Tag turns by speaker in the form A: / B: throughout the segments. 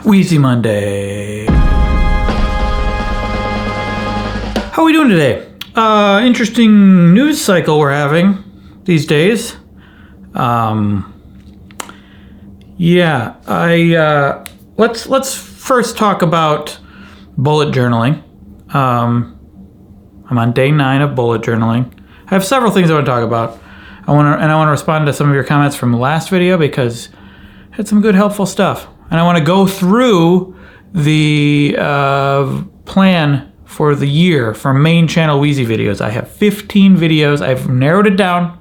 A: Wheezy Monday. How are we doing today? Interesting news cycle we're having these days. Let's first talk about bullet journaling. I'm on day 9 of bullet journaling. I have several things I want to talk about. I want to respond to some of your comments from the last video because I had some good, helpful stuff. And I want to go through the plan for the year for main channel Wheezy videos. I have 15 videos. I've narrowed it down.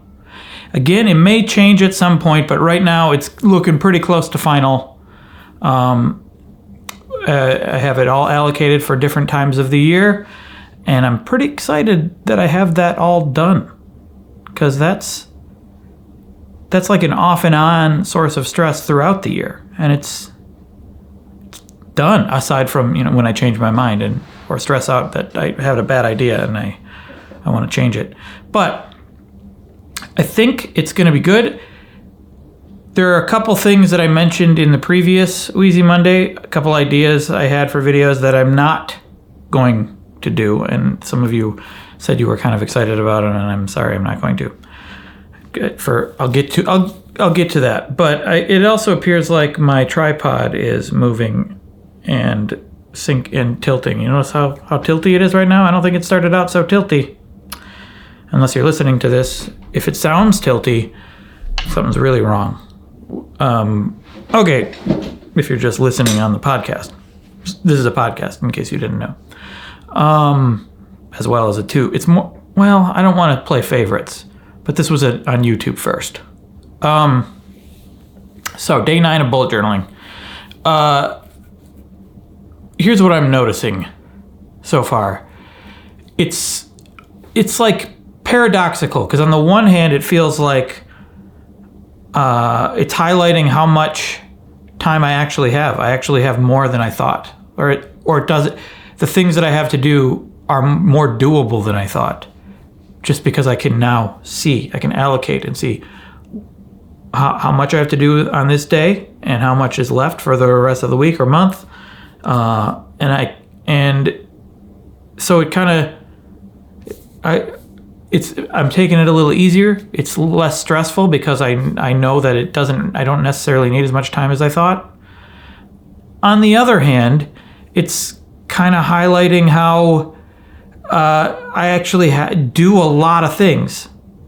A: Again, it may change at some point, but right now it's looking pretty close to final. I have it all allocated for different times of the year, and I'm pretty excited that I have that all done, because that's like an off and on source of stress throughout the year, and it's done, aside from when I change my mind or stress out that I had a bad idea and I want to change it. But I think it's going to be good. There are a couple things that I mentioned in the previous Wheezy Monday, a couple ideas I had for videos that I'm not going to do, and some of you said you were kind of excited about it, and I'm sorry, I'm not going to. I'll get to that. But it also appears like my tripod is moving and tilting. You notice how tilty it is right now? I don't think it started out so tilty. Unless you're listening to this, if it sounds tilty, something's really wrong. Okay, if you're just listening on the podcast. This is a podcast, in case you didn't know. As well as it's more, well, I don't want to play favorites, but this was on YouTube first. So day 9 of bullet journaling. Here's what I'm noticing so far. It's like paradoxical, because on the one hand it feels like it's highlighting how much time I actually have. I actually have more than I thought, or it does. The things that I have to do are more doable than I thought, just because I can now see. I can allocate and see how much I have to do on this day and how much is left for the rest of the week or month. And so it kind of, I'm taking it a little easier. It's less stressful because I know that I don't necessarily need as much time as I thought. On the other hand, it's kind of highlighting how I actually do a lot of things.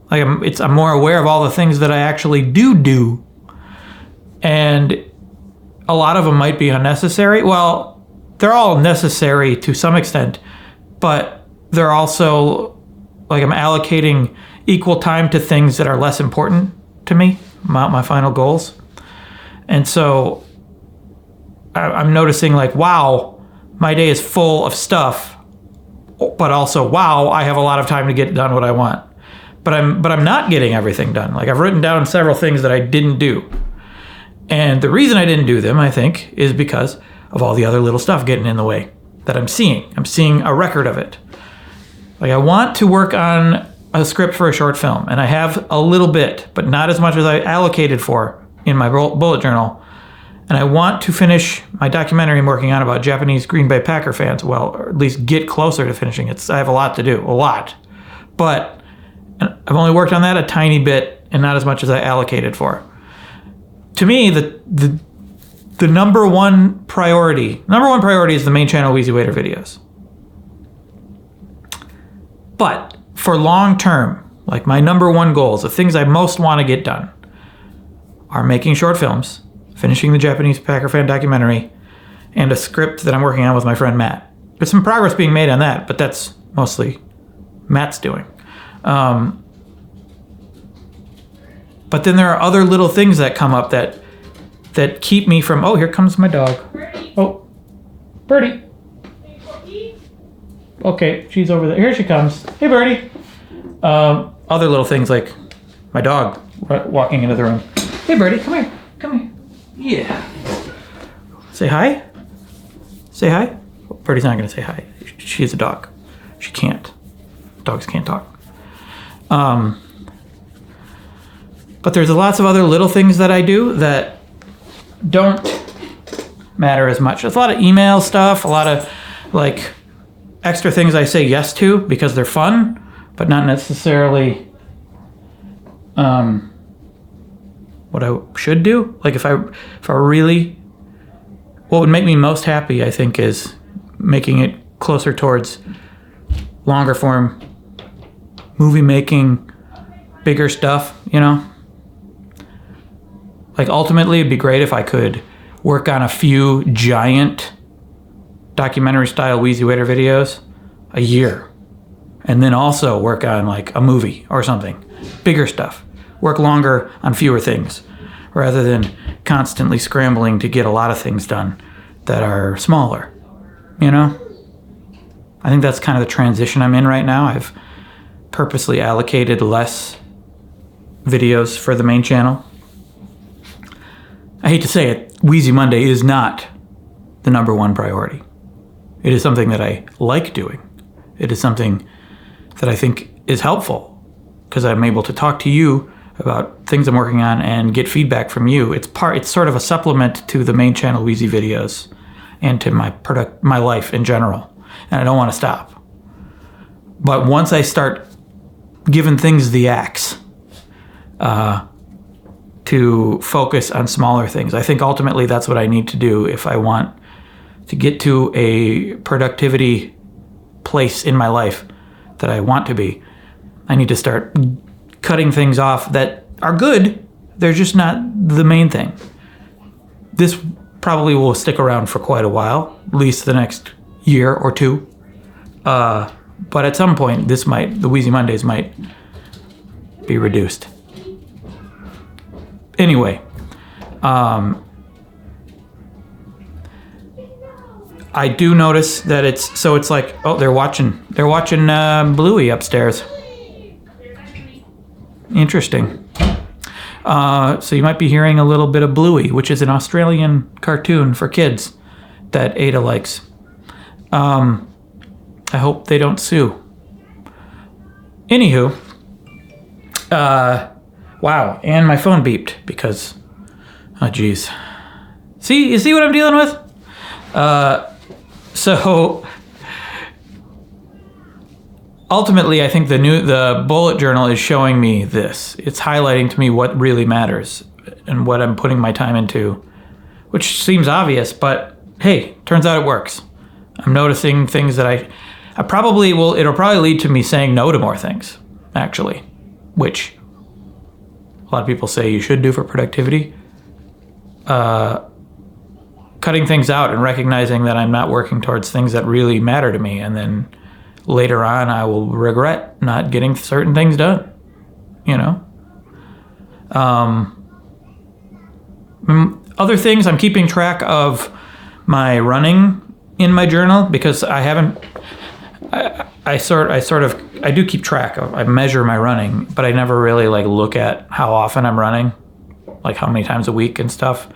A: Like I'm more aware of all the things that I actually do, and a lot of them might be unnecessary. Well, they're all necessary to some extent, but they're also, like, I'm allocating equal time to things that are less important to me, my final goals. And so I'm noticing, like, wow, my day is full of stuff, but also, wow, I have a lot of time to get done what I want. But I'm not getting everything done. Like, I've written down several things that I didn't do. And the reason I didn't do them, I think, is because of all the other little stuff getting in the way that I'm seeing. I'm seeing a record of it. Like, I want to work on a script for a short film, and I have a little bit, but not as much as I allocated for in my bullet journal. And I want to finish my documentary I'm working on about Japanese Green Bay Packer fans. Well, or at least get closer to finishing it. I have a lot to do, a lot. But I've only worked on that a tiny bit and not as much as I allocated for. To me, the number one priority is the main channel Wheezy Waiter videos. But for long term, like, my number one goals, the things I most want to get done, are making short films, finishing the Japanese Packer fan documentary, and a script that I'm working on with my friend Matt. There's some progress being made on that, but that's mostly Matt's doing. But then there are other little things that come up that keep me from, oh, here comes my dog. Birdie. Oh, Birdie. Okay, she's over there. Here she comes. Hey, Birdie. Other little things like my dog walking into the room. Hey, Birdie, come here. Come here. Yeah. Say hi. Say hi. Birdie's not going to say hi. She's a dog. She can't. Dogs can't talk. But there's lots of other little things that I do that don't matter as much. It's a lot of email stuff, a lot of like extra things I say yes to because they're fun, but not necessarily what I should do. Like if I really, what would make me most happy, I think, is making it closer towards longer form movie making, bigger stuff, you know? Like ultimately it'd be great if I could work on a few giant documentary style Wheezy Waiter videos a year. And then also work on like a movie or something. Bigger stuff. Work longer on fewer things rather than constantly scrambling to get a lot of things done that are smaller. You know? I think that's kind of the transition I'm in right now. I've purposely allocated less videos for the main channel. I hate to say it, Wheezy Monday is not the number one priority. It is something that I like doing. It is something that I think is helpful because I'm able to talk to you about things I'm working on and get feedback from you. It's sort of a supplement to the main channel Wheezy videos and to my life in general. And I don't want to stop. But once I start giving things the axe, to focus on smaller things. I think ultimately that's what I need to do if I want to get to a productivity place in my life that I want to be. I need to start cutting things off that are good. They're just not the main thing. This probably will stick around for quite a while, at least the next year or two. But at some point, the Wheezy Mondays might be reduced. Anyway, I do notice that it's like, oh, they're watching Bluey upstairs. Interesting. So you might be hearing a little bit of Bluey, which is an Australian cartoon for kids that Ada likes. I hope they don't sue. Anywho, wow, and my phone beeped because, oh geez. You see what I'm dealing with? So ultimately, I think the bullet journal is showing me this. It's highlighting to me what really matters and what I'm putting my time into, which seems obvious, but hey, turns out it works. I'm noticing things that I probably will. It'll probably lead to me saying no to more things, actually, which a lot of people say you should do for productivity. Cutting things out and recognizing that I'm not working towards things that really matter to me, and then later on I will regret not getting certain things done, you know? Other things, I'm keeping track of my running in my journal because I do keep track of, I measure my running, but I never really like look at how often I'm running, like how many times a week and stuff.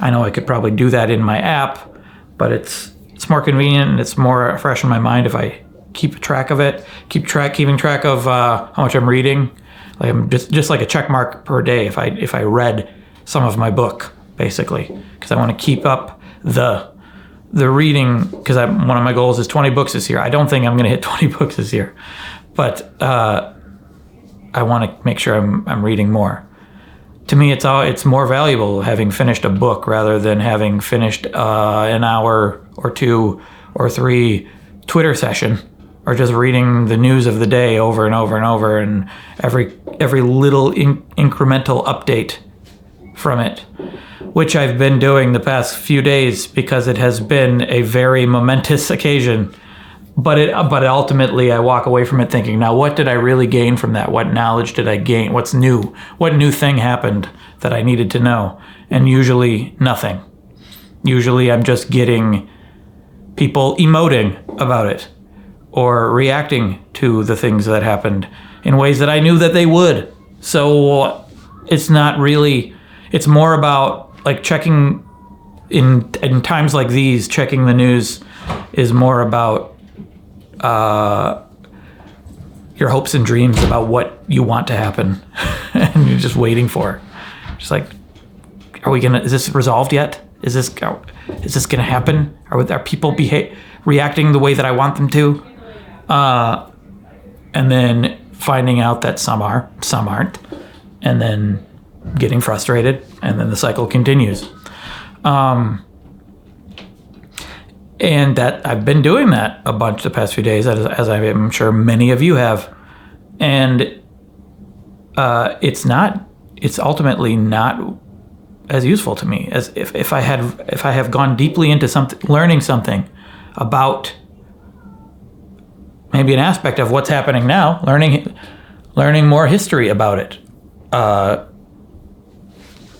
A: I know I could probably do that in my app, but it's more convenient and it's more fresh in my mind if I keep track of it, keeping track of how much I'm reading. Like I'm just like a check mark per day if I read some of my book, basically, because I want to keep up the reading, because one of my goals is 20 books this year. I don't think I'm going to hit 20 books this year, but I want to make sure I'm reading more. To me, it's more valuable having finished a book rather than having finished an hour or two or three Twitter session, or just reading the news of the day over and over and over, and every little incremental update from it, which I've been doing the past few days because it has been a very momentous occasion. But ultimately, I walk away from it thinking, now what did I really gain from that? What knowledge did I gain? What's new? What new thing happened that I needed to know? And usually nothing. Usually I'm just getting people emoting about it or reacting to the things that happened in ways that I knew that they would. So it's not really, it's more about like checking in times like these, checking the news is more about your hopes and dreams about what you want to happen and you're just waiting for. Just like, is this resolved yet? Is this going to happen? Are people reacting the way that I want them to? And then finding out that some are, some aren't, and then getting frustrated, and then the cycle continues. And that I've been doing that a bunch the past few days, as I'm sure many of you have. And it's ultimately not as useful to me as if I have gone deeply into something, learning something about maybe an aspect of what's happening now, learning more history about it,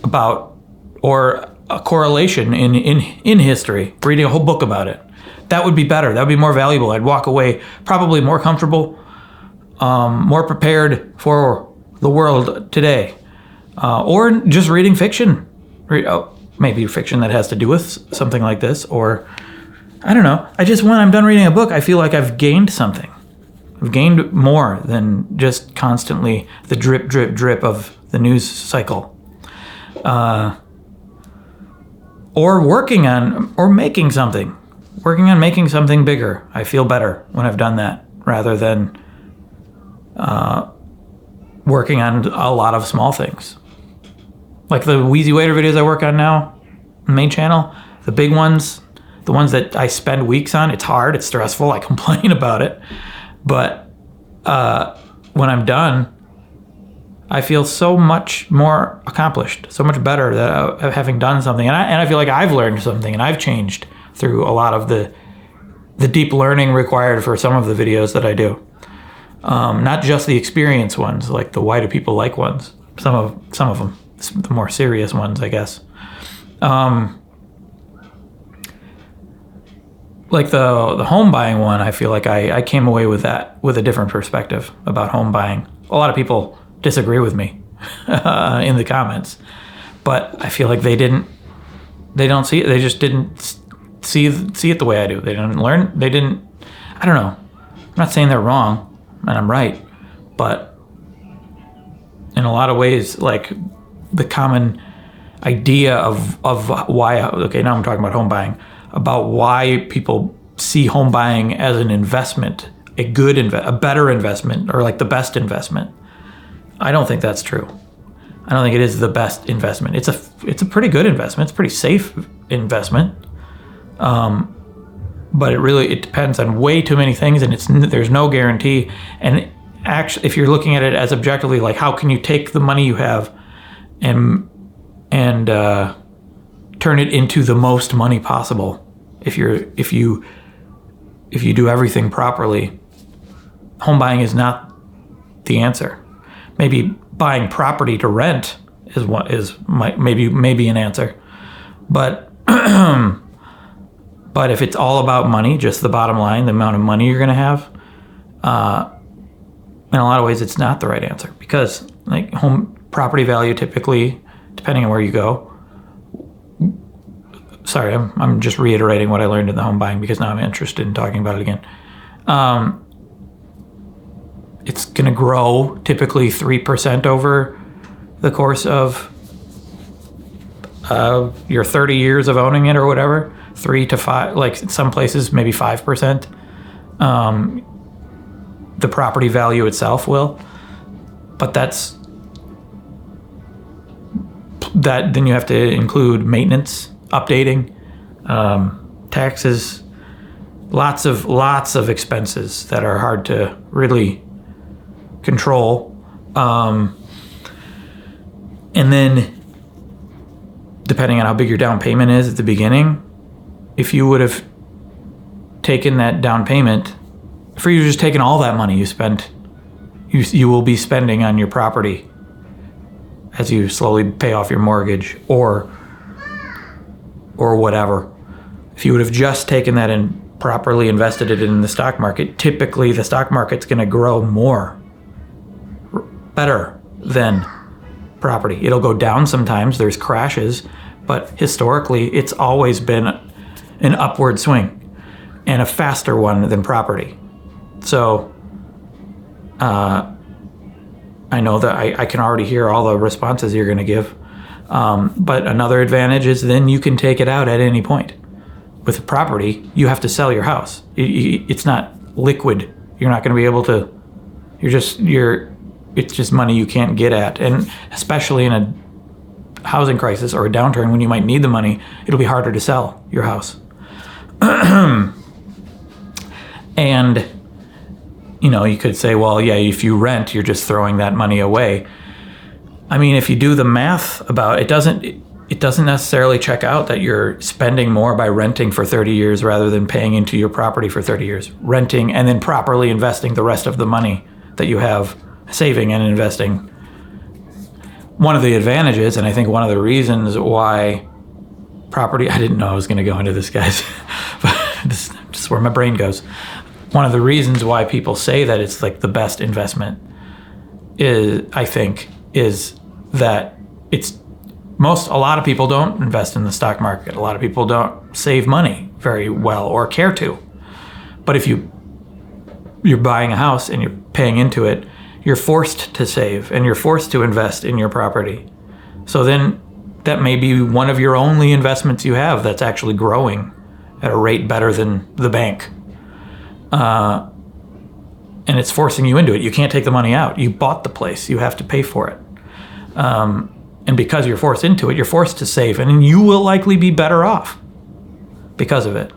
A: about or a correlation in history, reading a whole book about it. That would be better. That would be more valuable. I'd walk away probably more comfortable, more prepared for the world today. Or just reading fiction, maybe fiction that has to do with something like this, or I don't know. When I'm done reading a book, I feel like I've gained something. I've gained more than just constantly the drip, drip, drip of the news cycle. Or working on, or making something. Working on making something bigger. I feel better when I've done that, rather than working on a lot of small things. Like the Wheezy Waiter videos I work on now, main channel, the big ones, the ones that I spend weeks on, it's hard, it's stressful, I complain about it. But when I'm done, I feel so much more accomplished, so much better that having done something. And I feel like I've learned something, and I've changed through a lot of the deep learning required for some of the videos that I do. Not just the experience ones, like the why do people like ones. Some of them, the more serious ones, I guess. Like the home buying one, I feel like I came away with that with a different perspective about home buying. A lot of people disagree with me in the comments, but I feel like they don't see it. They just didn't see it the way I do. They didn't learn. I don't know. I'm not saying they're wrong and I'm right, but in a lot of ways, like the common idea of why, okay, now I'm talking about home buying, about why people see home buying as an investment, a better investment, or like the best investment. I don't think that's true. I don't think it is the best investment. It's a pretty good investment. It's a pretty safe investment. But it depends on way too many things, and there's no guarantee. And actually, if you're looking at it as objectively, like how can you take the money you have and turn it into the most money possible? If you do everything properly, home buying is not the answer. Maybe buying property to rent is maybe an answer, but but if it's all about money, just the bottom line, the amount of money you're going to have, in a lot of ways, it's not the right answer, because like home property value typically, depending on where you go. Sorry, I'm just reiterating what I learned in the home buying because now I'm interested in talking about it again. It's going to grow typically 3% over the course of your 30 years of owning it or whatever. 3 to 5, like some places maybe 5%. The property value itself will, but then you have to include maintenance, updating, taxes, lots of expenses that are hard to really control. And then depending on how big your down payment is at the beginning, if you would have taken that down payment, if you just taken all that money you spent, you will be spending on your property as you slowly pay off your mortgage or whatever. If you would have just taken that and properly invested it in the stock market, typically the stock market's going to grow better than property. It'll go down sometimes, there's crashes, but historically it's always been an upward swing and a faster one than property. So I know that I can already hear all the responses you're going to give. But another advantage is then you can take it out at any point. With a property, you have to sell your house. It's not liquid. You're not going to be able to. It's just money you can't get at, and especially in a housing crisis or a downturn when you might need the money, it'll be harder to sell your house. And you could say, well, yeah, if you rent, you're just throwing that money away. I mean, if you do the math about it, it doesn't necessarily check out that you're spending more by renting for 30 years rather than paying into your property for 30 years. Renting and then properly investing the rest of the money that you have, saving and investing. One of the advantages, and I think one of the reasons why property, I didn't know I was going to go into this, guys, but this is just where my brain goes. One of the reasons why people say that it's like the best investment is that a lot of people don't invest in the stock market. A lot of people don't save money very well or care to. But if you're buying a house and you're paying into it, you're forced to save and you're forced to invest in your property. So then that may be one of your only investments you have that's actually growing at a rate better than the bank. And it's forcing you into it. You can't take the money out. You bought the place. You have to pay for it. And because you're forced into it, you're forced to save, and you will likely be better off because of it.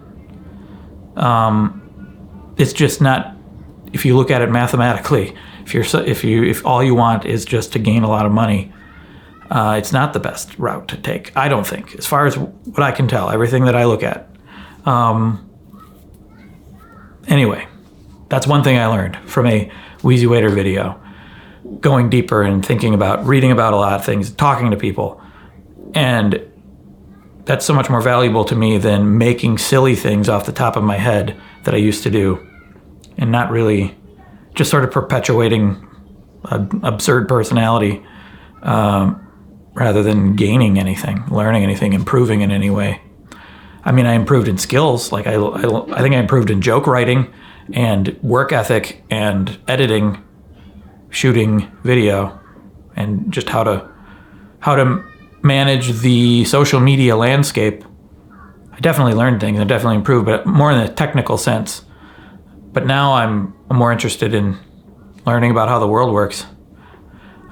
A: It's just not, if you look at it mathematically, if all you want is just to gain a lot of money, it's not the best route to take, I don't think, as far as what I can tell, everything that I look at. Anyway, that's one thing I learned from a Wheezy Waiter video. Going deeper and reading about a lot of things, talking to people. And that's so much more valuable to me than making silly things off the top of my head that I used to do. And not really just sort of perpetuating an absurd personality rather than gaining anything, learning anything, improving in any way. I mean, I improved in skills. Like I think I improved in joke writing and work ethic and editing, shooting video, and just how to manage the social media landscape. I definitely learned things. I definitely improved, but more in the technical sense. But now I'm more interested in learning about how the world works,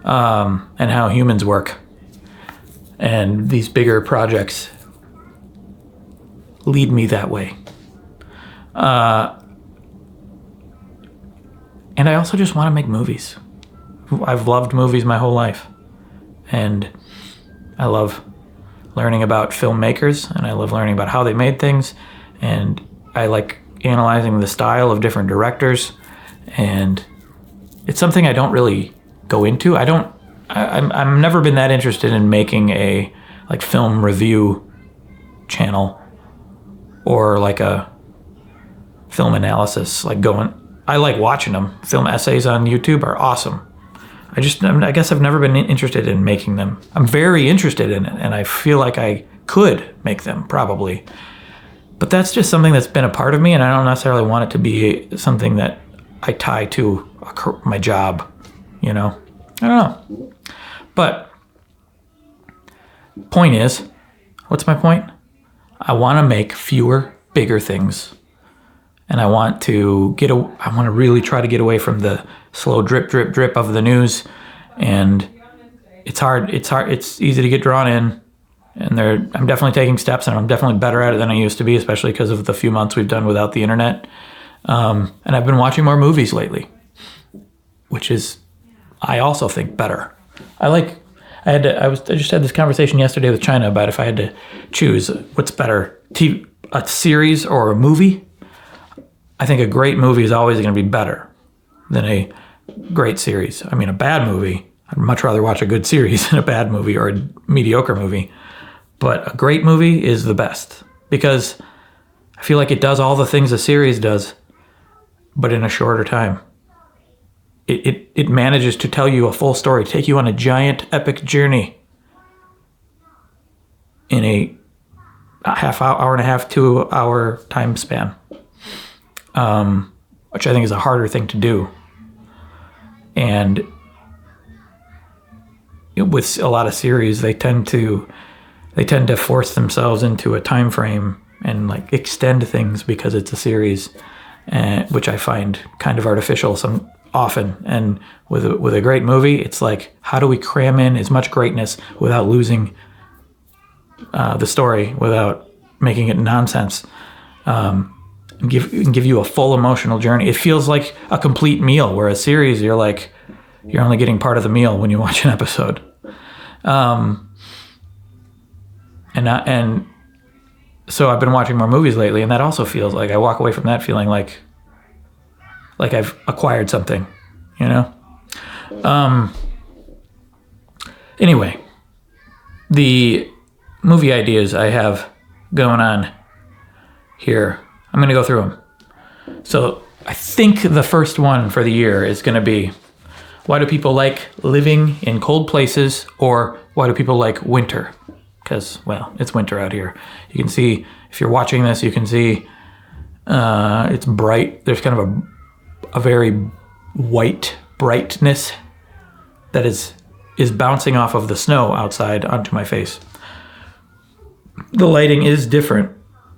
A: and how humans work. And these bigger projects lead me that way. And I also just want to make movies. I've loved movies my whole life. And I love learning about filmmakers, and I love learning about how they made things. And I like analyzing the style of different directors. And it's something I don't really go into. I'm never been that interested in making a film review channel or like a film analysis, I like watching them. Film essays on YouTube are awesome. I guess I've never been interested in making them. I'm very interested in it, and I feel like I could make them, probably. But that's just something that's been a part of me, and I don't necessarily want it to be something that I tie to my job, I don't know. But point is, what's my point? I want to make fewer, bigger things. And I want to really try to get away from the slow drip, drip, drip of the news. And it's hard. It's easy to get drawn in. And I'm definitely taking steps, and I'm definitely better at it than I used to be, especially because of the few months we've done without the internet. And I've been watching more movies lately, which is, I also think, better. I just had this conversation yesterday with China about if I had to choose what's better, a series or a movie. I think a great movie is always going to be better than a great series. I mean, a bad movie, I'd much rather watch a good series than a bad movie or a mediocre movie. But a great movie is the best because I feel like it does all the things a series does, but in a shorter time. It manages to tell you a full story, take you on a giant epic journey in a hour and a half, 2 hour time span. Which I think is a harder thing to do. And with a lot of series, they tend to force themselves into a time frame and like extend things because it's a series, which I find kind of artificial often. And with a great movie, it's like, how do we cram in as much greatness without losing the story, without making it nonsense, and give you a full emotional journey. It feels like a complete meal, where a series, you're only getting part of the meal when you watch an episode. And so I've been watching more movies lately, and that also feels like I walk away from that feeling like I've acquired something, you know? Anyway, the movie ideas I have going on here, I'm going to go through them. So I think the first one for the year is going to be, why do people like living in cold places, or why do people like winter? Because, well, it's winter out here. You can see, if you're watching this, you can see it's bright. There's kind of a very white brightness that is bouncing off of the snow outside onto my face. The lighting is different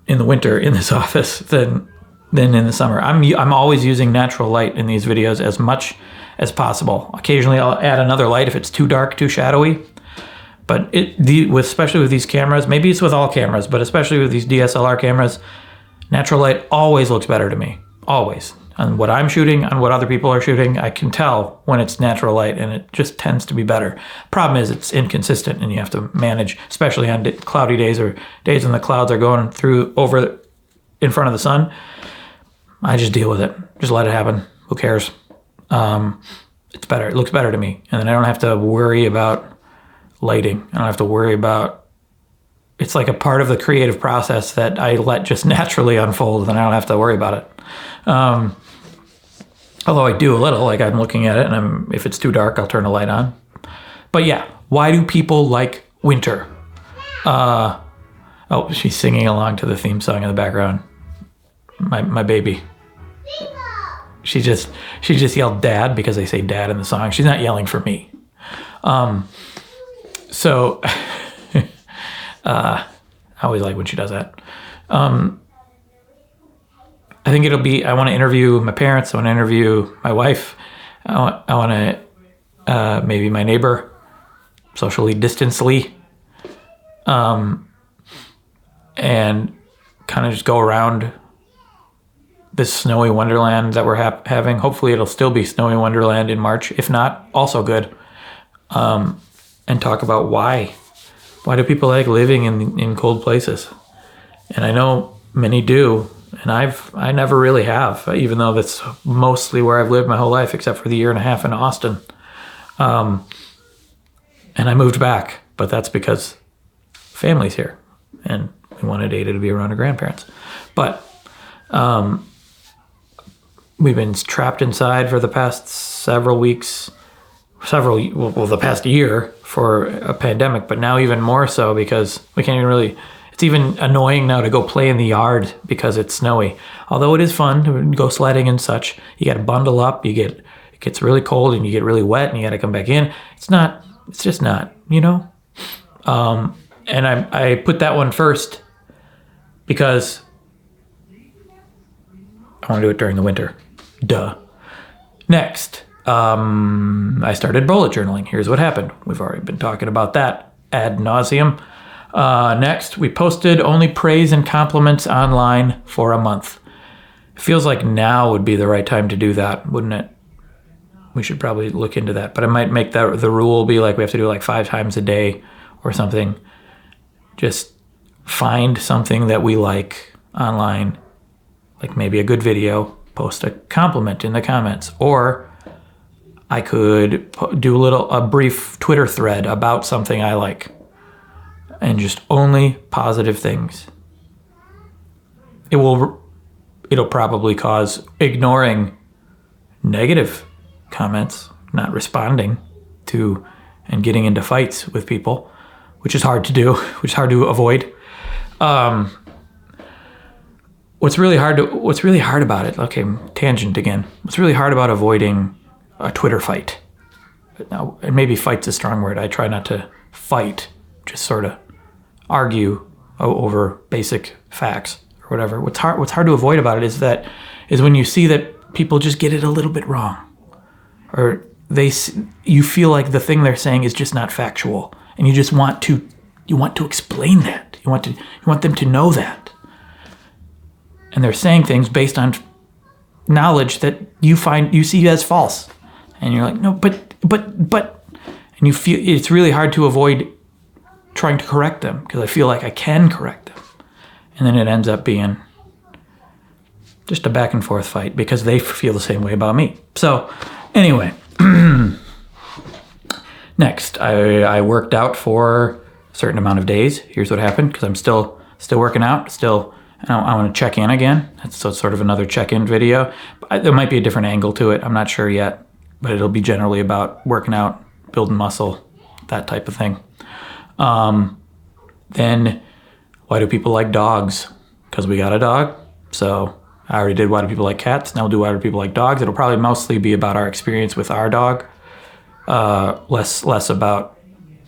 A: in the winter in this office than in the summer. I'm always using natural light in these videos as much as possible. Occasionally I'll add another light if it's too dark, too shadowy. But especially with these cameras, maybe it's with all cameras, but especially with these DSLR cameras, natural light always looks better to me. Always. On what I'm shooting, on what other people are shooting, I can tell when it's natural light, and it just tends to be better. Problem is, it's inconsistent, and you have to manage, especially on cloudy days or days when the clouds are going over in front of the sun. I just deal with it. Just let it happen. Who cares? It's better. It looks better to me. And then I don't have to worry about lighting. I don't have to worry about, it's like a part of the creative process that I let just naturally unfold, and I don't have to worry about it. Although I do a little, like I'm looking at it, and if it's too dark, I'll turn the light on. But yeah, why do people like winter? Oh, she's singing along to the theme song in the background. My baby. She just yelled "Dad" because they say "Dad" in the song. She's not yelling for me. So I always like when she does that. I think I want to interview my parents. I want to interview my wife. I want to maybe my neighbor, socially distancedly, and kind of just go around this snowy wonderland that we're having. Hopefully it'll still be snowy wonderland in March. If not, also good. And talk about why do people like living in cold places? And I know many do, and I never really have, even though that's mostly where I've lived my whole life, except for the year and a half in Austin. And I moved back, but that's because family's here, and we wanted Ada to be around her grandparents. But we've been trapped inside for the past several weeks, the past year for a pandemic, but now even more so because we can't even really, it's even annoying now to go play in the yard because it's snowy. Although it is fun to go sledding and such, you got to bundle up, it gets really cold and you get really wet and you got to come back in. It's just not, you know? And I put that one first because I want to do it during the winter. Duh. Next, I started bullet journaling. Here's what happened. We've already been talking about that ad nauseum. Next, we posted only praise and compliments online for a month. It feels like now would be the right time to do that, wouldn't it? We should probably look into that. But I might make the rule be like we have to do like 5 times a day or something. Just find something that we like online, like maybe a good video, post a compliment in the comments, or I could do a brief Twitter thread about something I like, and just only positive things. It'll probably cause ignoring negative comments, not responding to, and getting into fights with people, which is hard to do, which is hard to avoid. What's really hard about it, okay, tangent again. What's really hard about avoiding a Twitter fight, now, and maybe fight's a strong word. I try not to fight, just sort of argue over basic facts or whatever. What's hard to avoid about it is when you see that people just get it a little bit wrong, or you feel like the thing they're saying is just not factual, and you want to explain that. You want them to know that, and they're saying things based on knowledge that you see as false, and you're like, no, but, and you feel it's really hard to avoid trying to correct them, because I feel like I can correct them, and then it ends up being just a back and forth fight because they feel the same way about me. So anyway, next I worked out for a certain amount of days. Here's what happened, because I'm still working out. I want to check in again. So it's sort of another check-in video. There might be a different angle to it. I'm not sure yet, but it'll be generally about working out, building muscle, that type of thing. Then, why do people like dogs? Because we got a dog. So I already did why do people like cats. Now we'll do why do people like dogs. It'll probably mostly be about our experience with our dog. Less about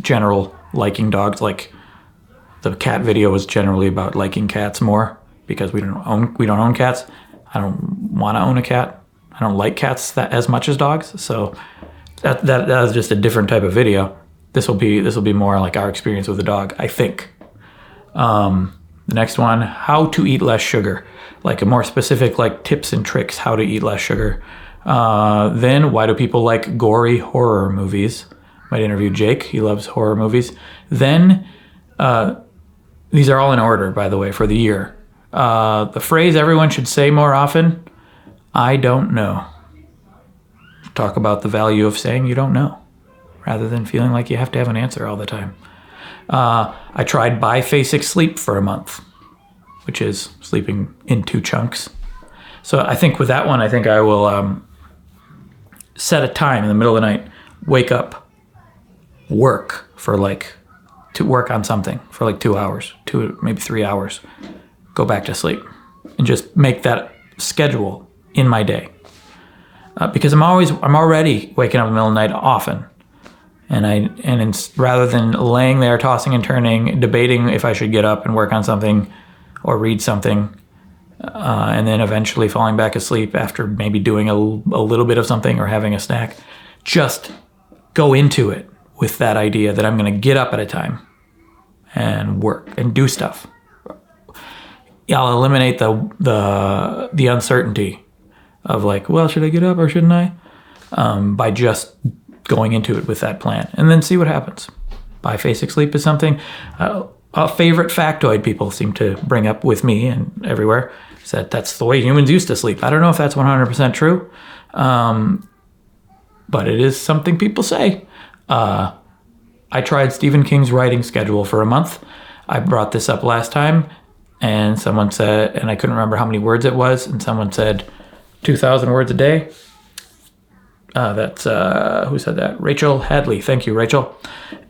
A: general liking dogs. Like the cat video was generally about liking cats more, because we don't own cats. I don't want to own a cat. I don't like cats as much as dogs. So that is just a different type of video. This will be more like our experience with the dog, I think. The next one, how to eat less sugar, like a more specific like tips and tricks how to eat less sugar. Then why do people like gory horror movies? Might interview Jake. He loves horror movies. Then these are all in order, by the way, for the year. The phrase everyone should say more often, I don't know. Talk about the value of saying you don't know, rather than feeling like you have to have an answer all the time. I tried biphasic sleep for a month, which is sleeping in 2 chunks. So I think with that one, I think I will set a time in the middle of the night, wake up, to work on something for like 2 hours, 2 maybe 3 hours, go back to sleep, and just make that schedule in my day. Because I'm already waking up in the middle of the night often. Rather than laying there tossing and turning, debating if I should get up and work on something or read something, and then eventually falling back asleep after maybe doing a little bit of something or having a snack, just go into it with that idea that I'm going to get up at a time and work and do stuff. I'll eliminate the uncertainty of like, well, should I get up or shouldn't I? By just going into it with that plan, and then see what happens. Biphasic sleep is something, a favorite factoid people seem to bring up with me and everywhere, is that's the way humans used to sleep. I don't know if that's 100% true, but it is something people say. I tried Stephen King's writing schedule for a month. I brought this up last time, and someone said, and I couldn't remember how many words it was, and someone said 2,000 words a day. That's who said that? Rachel Hadley. Thank you, Rachel.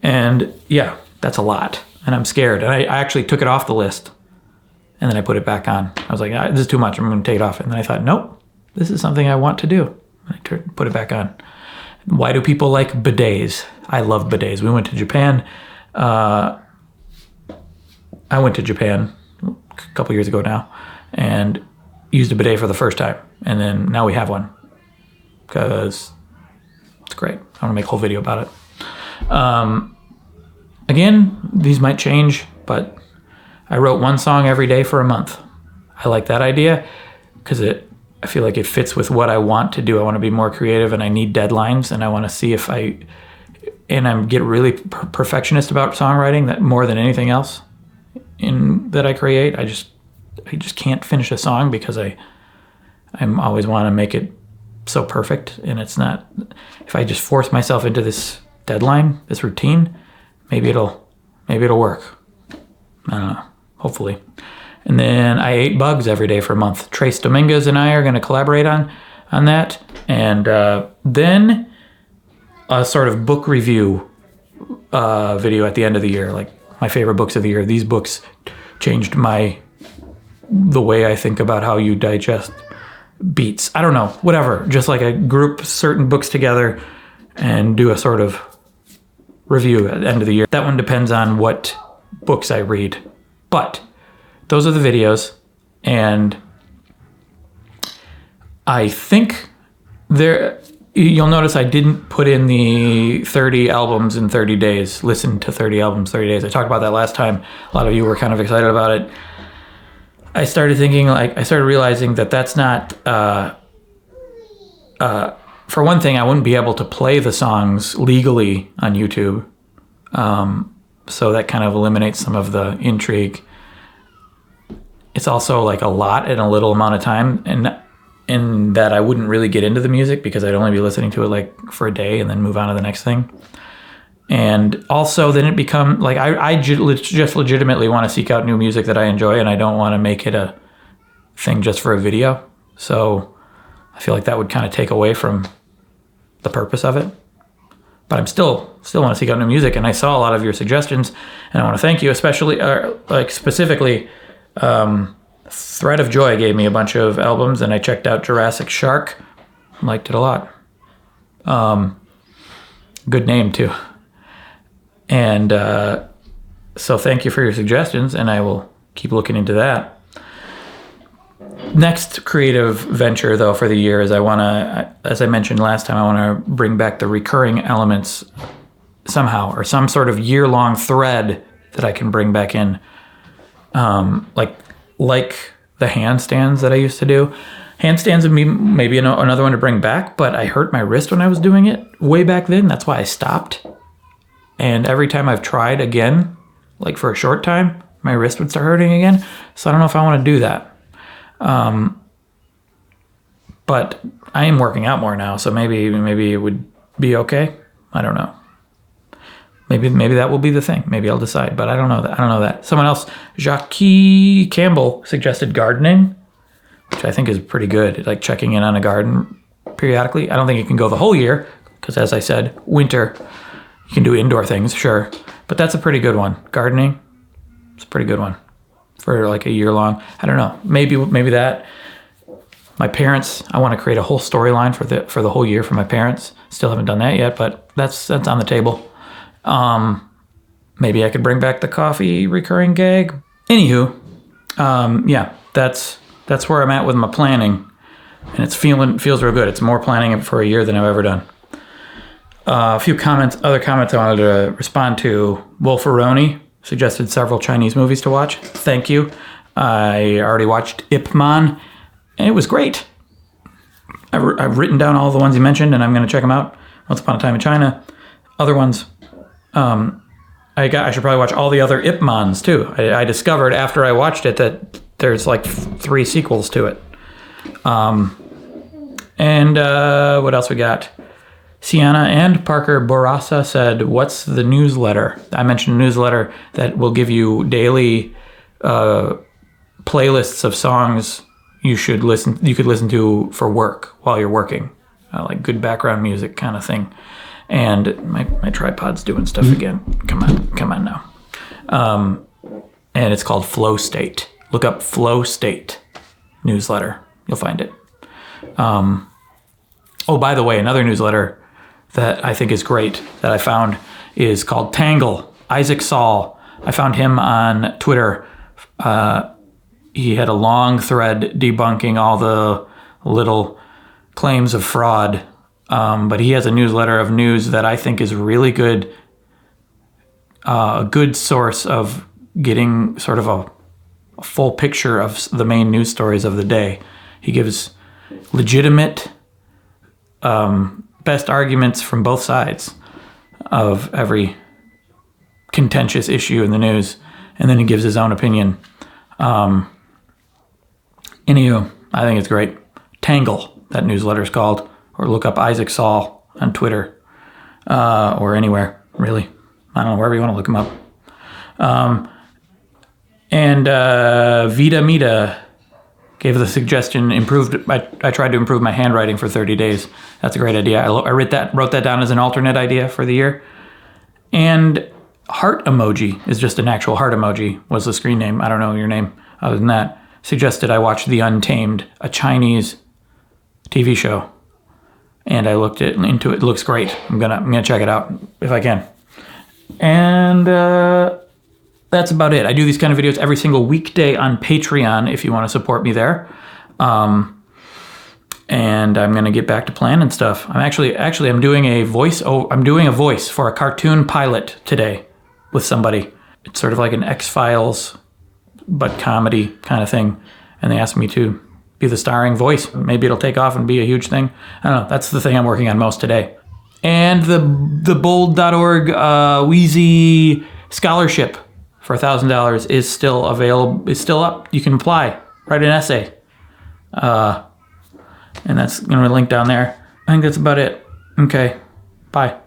A: And yeah, that's a lot, and I'm scared. And I actually took it off the list, and then I put it back on. I was like, this is too much. I'm going to take it off. And then I thought, nope, this is something I want to do. And I put it back on. Why do people like bidets? I love bidets. We went to Japan. I went to Japan a couple years ago now, and used a bidet for the first time. And then now we have one, because it's great. I want to make a whole video about it. Again, these might change, but I wrote one song every day for a month. I like that idea because I feel like it fits with what I want to do. I want to be more creative, and I need deadlines, and I want to see if I get really perfectionist about songwriting, that more than anything else that I create. I just can't finish a song because I'm always want to make it so perfect, and it's not. If I just force myself into this deadline, this routine, maybe it'll work. I don't know. Hopefully. And then I ate bugs every day for a month. Trace Dominguez and I are going to collaborate on that, and then a sort of book review video at the end of the year, like my favorite books of the year. These books changed the way I think about how you digest beets. I don't know, whatever. Just like I group certain books together and do a sort of review at the end of the year. That one depends on what books I read. But those are the videos, and I think you'll notice I didn't put in the 30 albums in 30 days, listen to 30 albums 30 days. I talked about that last time. A lot of you were kind of excited about it. I started realizing that that's not, for one thing, I wouldn't be able to play the songs legally on YouTube. So that kind of eliminates some of the intrigue. It's also like a lot in a little amount of time, and in that I wouldn't really get into the music because I'd only be listening to it like for a day and then move on to the next thing. And also then it become like I just legitimately want to seek out new music that I enjoy, and I don't want to make it a thing just for a video. So I feel like that would kind of take away from the purpose of it. But I'm still want to seek out new music, and I saw a lot of your suggestions, and I want to thank you, especially specifically. Thread of Joy gave me a bunch of albums, and I checked out Jurassic Shark. Liked it a lot. Good name too. And so thank you for your suggestions, and I will keep looking into that. Next creative venture, though, for the year is as I mentioned last time, I want to bring back the recurring elements somehow, or some sort of year-long thread that I can bring back in. Like the handstands that I used to do. Handstands would be maybe another one to bring back, but I hurt my wrist when I was doing it way back then. That's why I stopped. And every time I've tried again, like for a short time, my wrist would start hurting again. So I don't know if I want to do that. But I am working out more now, so maybe it would be okay. I don't know. Maybe that will be the thing. Maybe I'll decide, but I don't know that. Someone else, Jacques Campbell, suggested gardening, which I think is pretty good. Like checking in on a garden periodically. I don't think you can go the whole year because, as I said, winter, you can do indoor things, sure. But that's a pretty good one. Gardening, it's a pretty good one for like a year long. I don't know. Maybe that. My parents, I want to create a whole storyline for the whole year for my parents. Still haven't done that yet, but that's on the table. Maybe I could bring back the coffee recurring gag. Anywho, yeah, that's where I'm at with my planning, and it feels real good. It's more planning for a year than I've ever done. A few other comments I wanted to respond to. Wolferoni suggested several Chinese movies to watch. Thank you. I already watched Ip Man, and it was great. I've written down all the ones you mentioned, and I'm going to check them out. Once Upon a Time in China. Other ones. I should probably watch all the other Ip Mans too. I discovered after I watched it that there's like 3 sequels to it. And what else we got? Sienna and Parker Borasa said, "What's the newsletter?" I mentioned a newsletter that will give you daily playlists of songs you could listen to for work while you're working, like good background music kind of thing. And my tripod's doing stuff again. Come on now. And it's called Flow State. Look up Flow State newsletter. You'll find it. Oh, by the way, another newsletter that I think is great that I found is called Tangle. Isaac Saul. I found him on Twitter. He had a long thread debunking all the little claims of fraud. But he has a newsletter of news that I think is really good. A good source of getting sort of a full picture of the main news stories of the day. He gives legitimate best arguments from both sides of every contentious issue in the news, and then he gives his own opinion. Anywho, I think it's great. Tangle, that newsletter is called. Or look up Isaac Saul on Twitter, or anywhere, really. I don't know, wherever you want to look him up. And Vita Mita gave the suggestion, I tried to improve my handwriting for 30 days. That's a great idea. I wrote that down as an alternate idea for the year. And heart emoji is just an actual heart emoji, was the screen name. I don't know your name other than that. Suggested I watch The Untamed, a Chinese TV show. and I looked into it. It looks great. I'm gonna check it out if I can. And that's about it. I do these kind of videos every single weekday on Patreon if you want to support me there. And I'm gonna get back to planning stuff. I'm doing a voice. I'm doing a voice for a cartoon pilot today with somebody. It's sort of like an X-Files, but comedy kind of thing. And they asked me to be the starring voice. Maybe it'll take off and be a huge thing. I don't know. That's the thing I'm working on most today. And the bold.org Wheezy scholarship for $1,000 is still available. Is still up. You can apply. Write an essay. And that's going to be linked down there. I think that's about it. Okay. Bye.